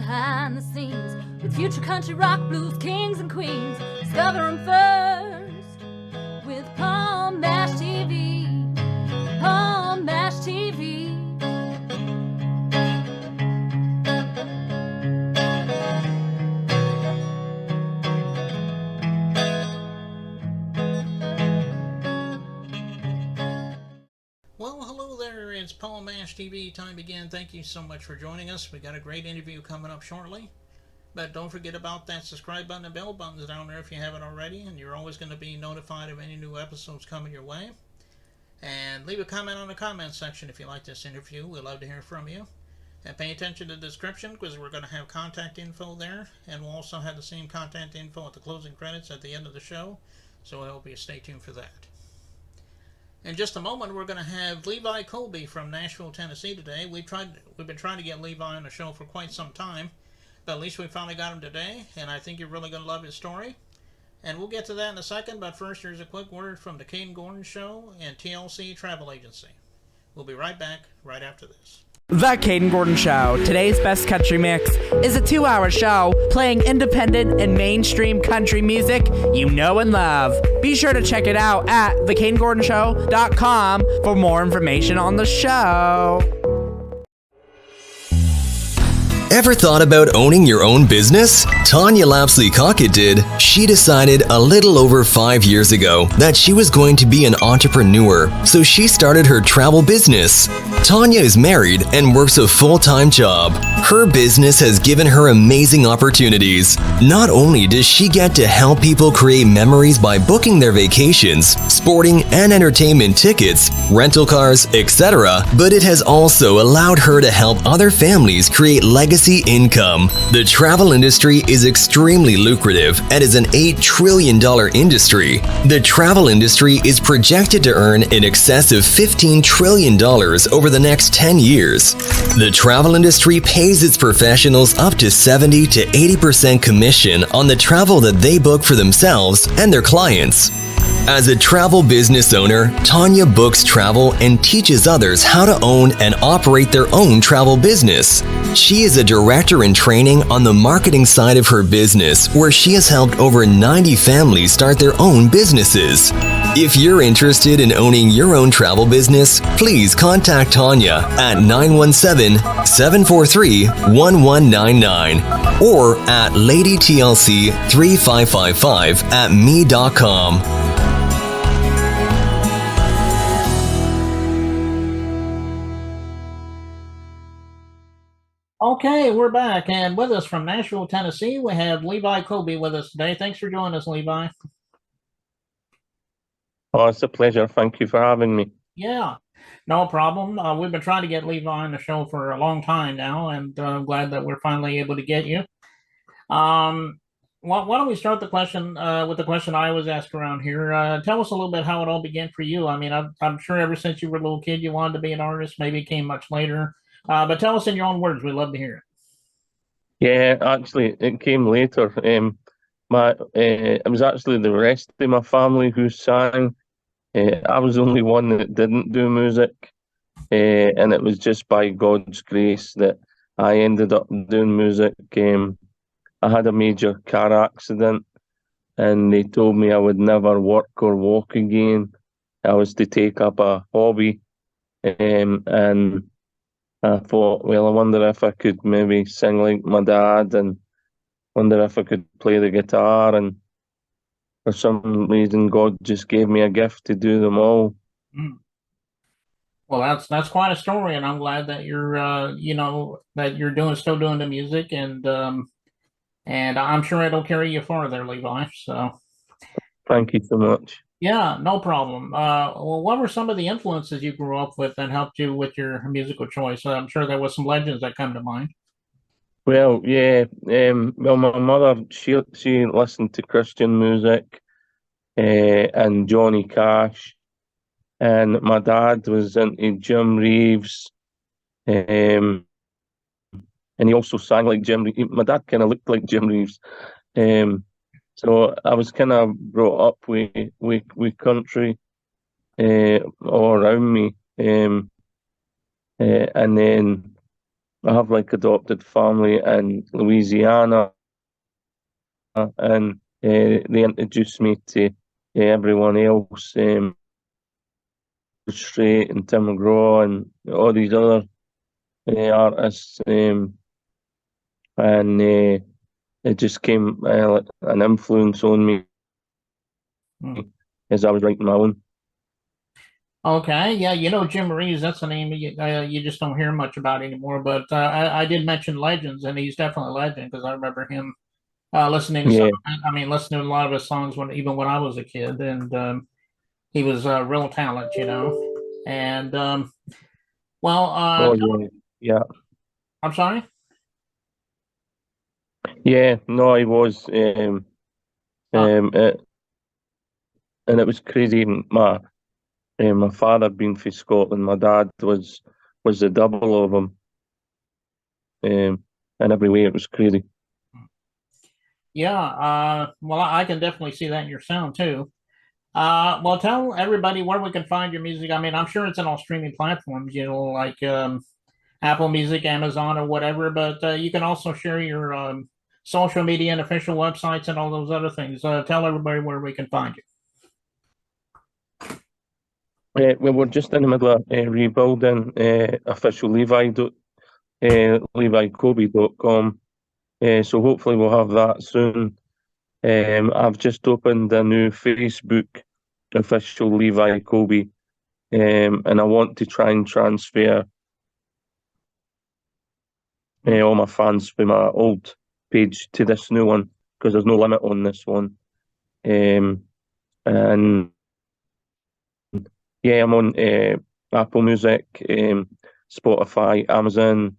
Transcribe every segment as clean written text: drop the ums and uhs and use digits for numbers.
behind the scenes with future country rock blues kings and queens. Discover them first with Palm Mash TV. Palm Mash TV. Well, hello there. It's Palm Mash TV time again. Thank you so much for joining us. We got a great interview coming up shortly. But don't forget about that subscribe button and bell buttons down there if you haven't already, and you're always going to be notified of any new episodes coming your way. And leave a comment on the comment section if you like this interview. We'd love to hear from you. And pay attention to the description because we're going to have contact info there, and we'll also have the same contact info at the closing credits at the end of the show. So I hope you stay tuned for that. In just a moment, we're going to have Levi Coby from Nashville, Tennessee today. We've been trying to get Levi on the show for quite some time, but at least we finally got him today, and I think you're really going to love his story. And we'll get to that in a second, but first here's a quick word from the Caden Gordon Show and TLC Travel Agency. We'll be right back right after this. The Caden Gordon Show, today's best country mix, is a 2-hour show playing independent and mainstream country music you know and love. Be sure to check it out at thecadengordonshow.com for more information on the show. Ever thought about owning your own business? Tanya Lapsley-Cockett did. She decided a little over 5 years ago that she was going to be an entrepreneur, so she started her travel business. Tanya is married and works a full-time job. Her business has given her amazing opportunities. Not only does she get to help people create memories by booking their vacations, sporting and entertainment tickets, rental cars, etc., but it has also allowed her to help other families create legacy income. The travel industry is extremely lucrative and is an $8 trillion industry. The travel industry is projected to earn in excess of $15 trillion over the next 10 years. The travel industry pays its professionals up to 70 to 80% commission on the travel that they book for themselves and their clients. As a travel business owner, Tanya books travel and teaches others how to own and operate their own travel business. She is a director in training on the marketing side of her business, where she has helped over 90 families start their own businesses. If you're interested in owning your own travel business, please contact Tanya at 917-743-1199 or at ladytlc3555@me.com. Okay, we're back, and with us from Nashville, Tennessee, we have Levi Coby with us today. Thanks for joining us, Levi. Oh, it's a pleasure. Thank you for having me. Yeah, no problem. We've been trying to get Levi on the show for a long time now, and I'm glad that we're finally able to get you. Why don't we start the question with the question I always ask around here? Tell us a little bit how it all began for you. I mean, I'm sure ever since you were a little kid, you wanted to be an artist. Maybe it came much later. But tell us in your own words. We'd love to hear it. Yeah, actually, it came later. It was actually the rest of my family who sang. I was the only one that didn't do music, and it was just by God's grace that I ended up doing music. I had a major car accident, and they told me I would never work or walk again. I was to take up a hobby, and I thought, well, I wonder if I could maybe sing like my dad, and wonder if I could play the guitar. And for some reason, God just gave me a gift to do them all. Well, that's quite a story, and I'm glad that you're that you're still doing the music, and I'm sure it'll carry you far there, Levi. So, thank you so much. Yeah, no problem. Well, what were some of the influences you grew up with that helped you with your musical choice? I'm sure there was some legends that come to mind. Well, yeah. Well, my mother, she listened to Christian music, and Johnny Cash, and my dad was into Jim Reeves, and he also sang like Jim Reeves. My dad kind of looked like Jim Reeves. So I was kind of brought up with country all around me. And then I have like adopted family in Louisiana, and they introduced me to everyone else, Strait and Tim McGraw and all these other artists, and it just came like an influence on me as I was writing my own. Okay, yeah, Jim Reeves, that's a name you just don't hear much about anymore. But I did mention Legends, and he's definitely a legend because I remember him listening to Yeah, listening to a lot of his songs even when I was a kid, and he was a real talent, And well, oh yeah, I'm sorry. yeah. No, I was, Uh, it, and it was crazy. My father being from Scotland, my dad was the double of him, in every way. It was crazy. yeah, well, I can definitely see that in your sound too. Well, tell everybody where we can find your music. I mean, I'm sure it's on all streaming platforms, like Apple Music, Amazon, or whatever. But you can also share your social media and official websites and all those other things. Tell everybody where we can find you. We were just in the middle of rebuilding official LeviCoby.com. So hopefully we'll have that soon. I've just opened a new Facebook official Levi Coby, and I want to try and transfer all my fans from my old page to this new one because there's no limit on this one. And yeah, I'm on Apple Music, Spotify, Amazon,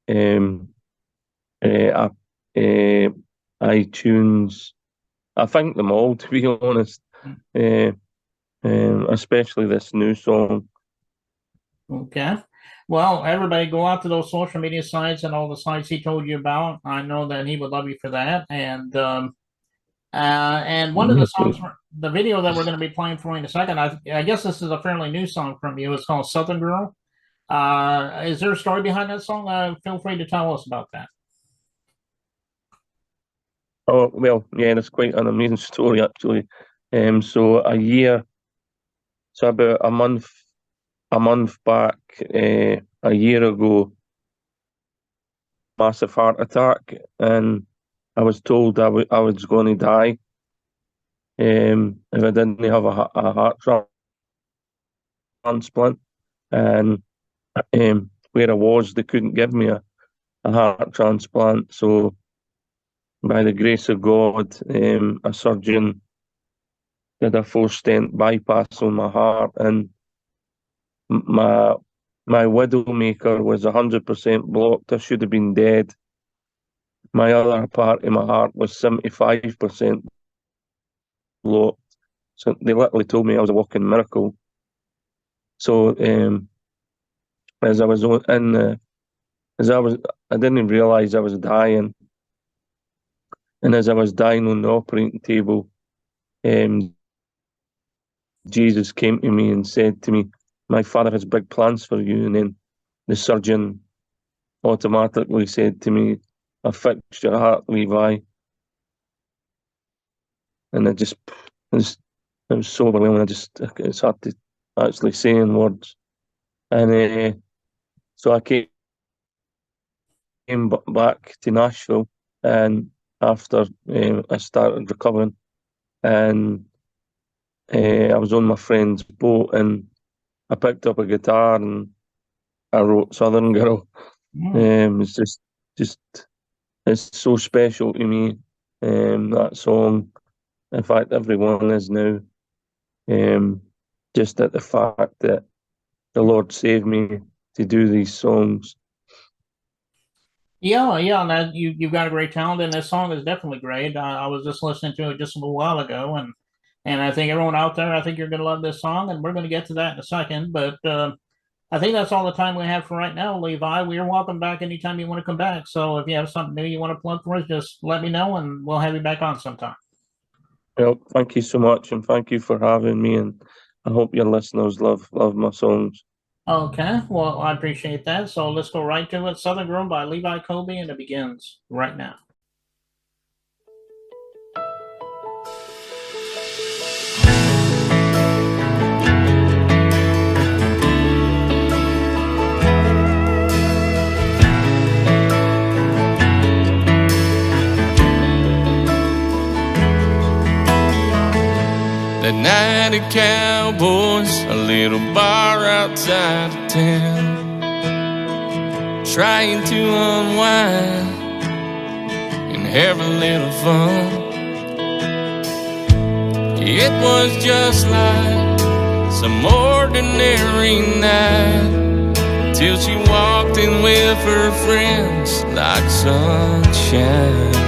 um, app, iTunes. I think them all, to be honest. Uh, Especially this new song. Okay. Well, everybody go out to those social media sites and all the sites he told you about. I know that he would love you for that. And one of the songs, the video that we're going to be playing for you in a second, I guess this is a fairly new song from you. It's called Southern Girl. Is there a story behind that song? Feel free to tell us about that. Oh, well, yeah, that's quite an amazing story, actually. So about a month back, a year ago, massive heart attack, and I was told I was going to die if I didn't have a heart transplant. And where I was, they couldn't give me a heart transplant. So, by the grace of God, a surgeon did a 4-stent bypass on my heart, and my my widowmaker was 100% blocked. I should have been dead. My other part of my heart was 75% blocked. So they literally told me I was a walking miracle. So as I was in the, as I didn't realize I was dying, and as I was dying on the operating table, Jesus came to me and said to me, "My Father has big plans for you." And then the surgeon automatically said to me, "I fixed your heart, Levi." And it was so overwhelming. It's hard to actually say in words. And so I came back to Nashville, and after I started recovering, and I was on my friend's boat, and I picked up a guitar and I wrote "Southern Girl." It's just it's so special to me. That song. In fact, everyone is now. Just at the fact that the Lord saved me to do these songs. Yeah, and that you've got a great talent, and this song is definitely great. I was just listening to it just a little while ago, and I think everyone out there, I think you're going to love this song, and we're going to get to that in a second. But I think that's all the time we have for right now, Levi. We're welcome back anytime you want to come back. So if you have something new you want to plug for us, just let me know, and we'll have you back on sometime. Well, thank you so much, and thank you for having me. And I hope your listeners love my songs. Okay, well, I appreciate that. So let's go right to it. Southern Girl by Levi, Coby, and it begins right now. That night at Cowboys, a little bar outside of town, trying to unwind and have a little fun. It was just like some ordinary night, till she walked in with her friends like sunshine.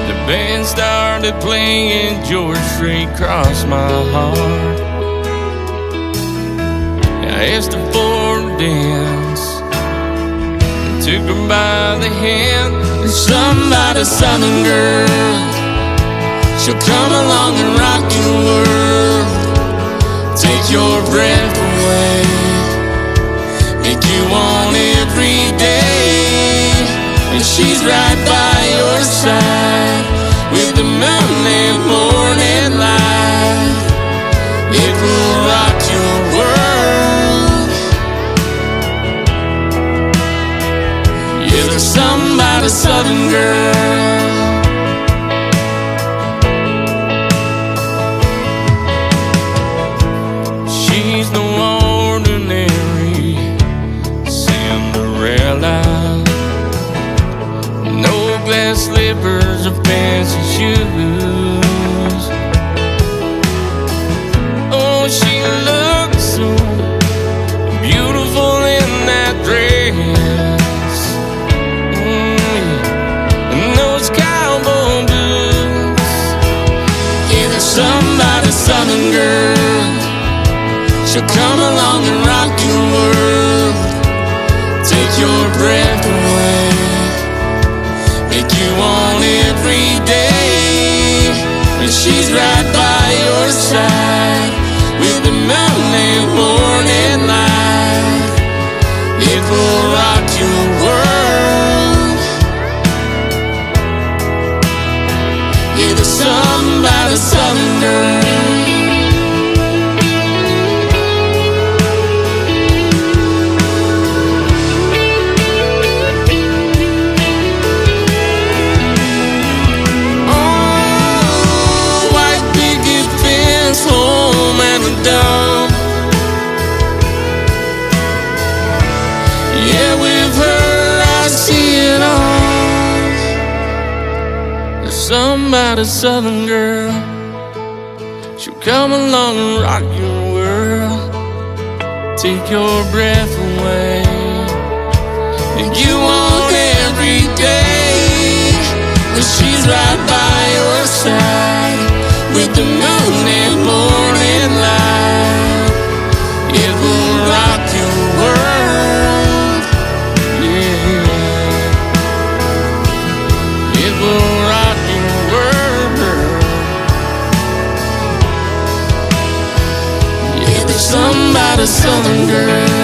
The band started playing George Strait crossed my heart. I asked her for a dance and took her by the hand. There's somebody, Southern girl, she'll come along and rock your world, take your breath away, make you want every day. And she's right by your side with the moon and morning light. It will rock your world. Yeah, there's somebody, Southern girl. She's no ordinary Cinderella, no glass slippers or fancy shoes. Oh, she looks so beautiful in that dress, and those cowboy boots. Yeah, there's somebody, Southern girl, she'll come along and rock your world, take your breath away, make you want every day. And she's right by your side with the moon and morning light. It will rock your world. Yeah, there's somebody, Southern girl. Home and a dump. Yeah, with her I see it all. There's somebody, Southern girl, she'll come along and rock your world, take your breath away, and you want every day. When she's right by your side with the moon and morning light, it will rock your world. Yeah, it will rock your world. Yeah, there's somebody, Southern girl.